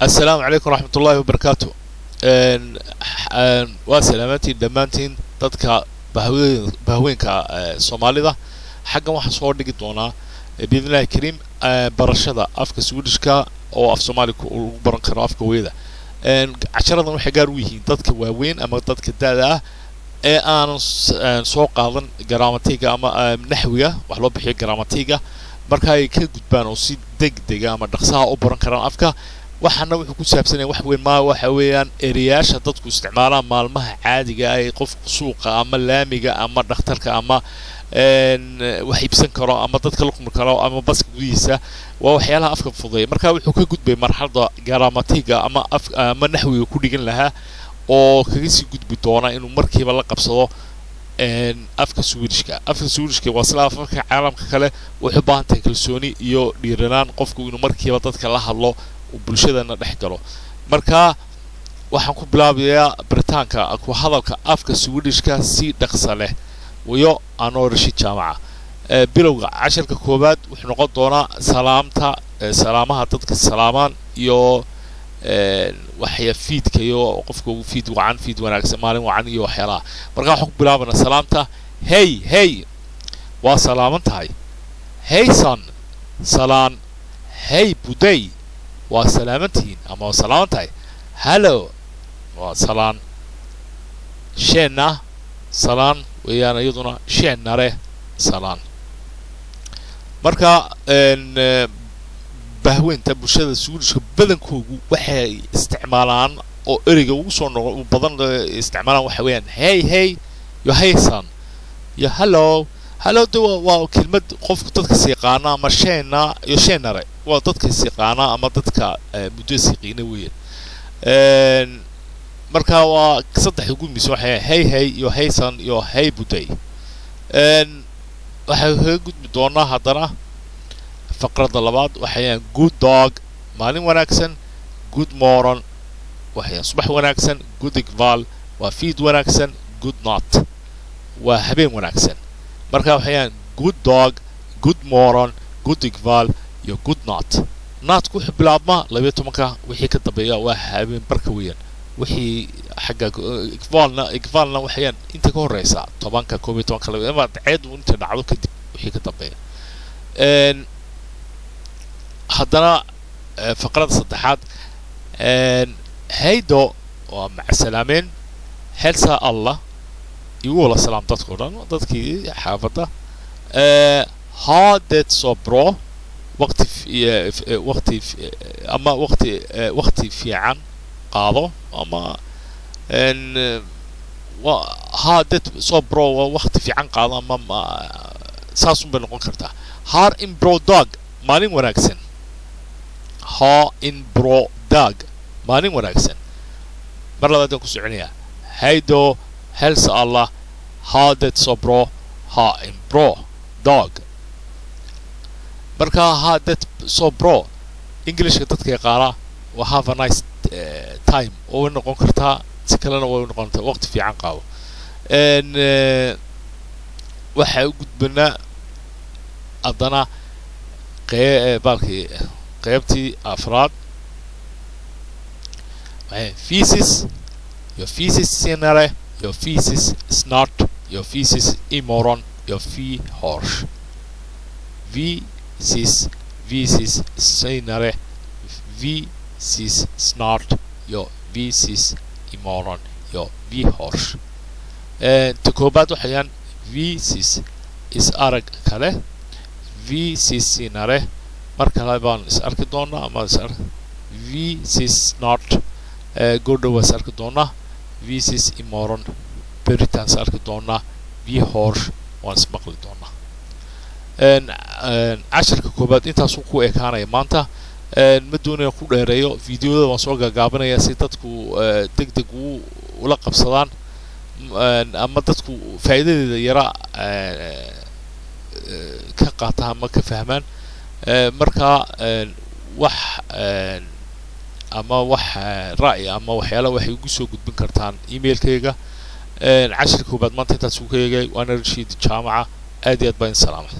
السلام عليكم ورحمة الله وبركاته. وسلامتين دمانتين dadka bahweenka Soomaalida xagga waxa soo dhigi doona biidnaa kariim barashada afka Swedishka oo af Soomaali ku baran karo afka weeda casharadan waxay gaar u yihiin dadka waaweyn ama dadka daada ah ee aan soo qaadan gramatiga ama naxwiga wax loo bixiyo gramatiga marka ay ka gudbaan oo si degdeg ama dhaqsaha u baran karaan afka waxana wuxuu ku saabsanay wax weyn ma waxa weeyaan eriyaasha dadku isticmaalaan maalmaha caadiga ah ee qof suuqa ama laamiga ama dhakhtarka ama wax iibsan karo ama dadka la kulmi karo ama baska gudihiisa waa waxyaalaha afka fududeeya marka wuxuu ka gudbay marxaladda gramatiga ama naxwiga ku dhigan lahaa oo kaga sii gudbi doona inuu markiiba la qabsado afka Swedishka waa isla afka caalamka kale wuxuu u baahan tahay kalsooni iyo dhiiranaan qofku inuu markiiba dadka la hadlo bulshadana dhex galo marka waxaan ku bilaabayaa baritaanka ku hadalka afka Swedishka si dhaqso leh wayo anoo rashid jaamaca bilowga casharka koobaad wuxuu noqon doonaa salaamaha dadka salaamaan iyo waxya fiidka iyo qofka uu fiid wanaagsan maalin wacan iyo waxyaalaha marka waxaan ku bilaabanaa salaamta hey waa salaaman tahay hey son salaan hey buday waa salaamantiin ama waa salaaman tahay hello waa salaan sheena salaan weeyaan iyaduna sheenare salaan marka bahweynta bulshada Swedishka badankoodu waxay isticmaalaan oo ereyga ugu soo noqon badan isticmaalaan waxa weeyaan hey yo hey son yo hello waa kelmad qofku dadka siiqaana ama sheena iyo sheenare waa dadka siiqaana ama dadka muddo siiqina weeyaan marka waa saddex ugu miis waxa hey yo hey son yo hey buday waxa ka gudbi doonaa haddana faqradda labaad waxayaan good dog maalin wanaagsan good morning waxayaan subax wanaagsan good evening waa fiid wanaagsan good night waa habeen wanaagsan marka waxayaan good dog good morning good evening iyo good night ku bilaabma 12 wixii ka dambeeya waa habeen barka weeyaan wixii xagga evening waxayaan inta ka horeysa 10ka 12 kale ama ceed inta dhacdo kadib wixii ka dambeeya haddana faqradda saddexaad haydo waa macsalaameyn helsa allah igu wala salaam dadkoo dhan dadkii xaafadda haadet soo bro waqti fiican qaado ama haadet soo bro waqti fiican qaado ama saasun bay noqon kartaa har in bro dog maalin wanaagsan ha in bro dog maalin wanaagsan mar labaad ku soconaya haydo helsa allah haadet soo bro ha in bro dog marka haadet soo bro Englishka dadka yaqaana waa have a nice time oo noqon kartaa si kalena way noqon kartaa waqti fiican qaado waxa u gudbana adana qaybtii afraad feces your feces sinare your feces snart your feces imoron your fee horse feces sinare feces snart your feces imoron your fee horse takoobaad waxayaan feces is arag kale feces sinare marka baan is arki doonaa ama feces snart goodhow is arki doonaa feces imoron beritaan is arki doonaa fee horse waan is maqli doonaa casharka koobaad intaasuu ku ekaanaya maanta ma doonayo ku dheereeyo fiidiyoda waan soo gaagaabanaya si dadku degdeg ula qabsadaan ama dadku faa'iidadeeda yara ka qaataan ama ka fahmaan marka wax ra'yi ama waxyaalo waxay ugu soo gudbin kartaan emailkayga casharka koobaad maanta intaas ku eegay waana Rashid Jaamaca aad iyo aad baan salaamay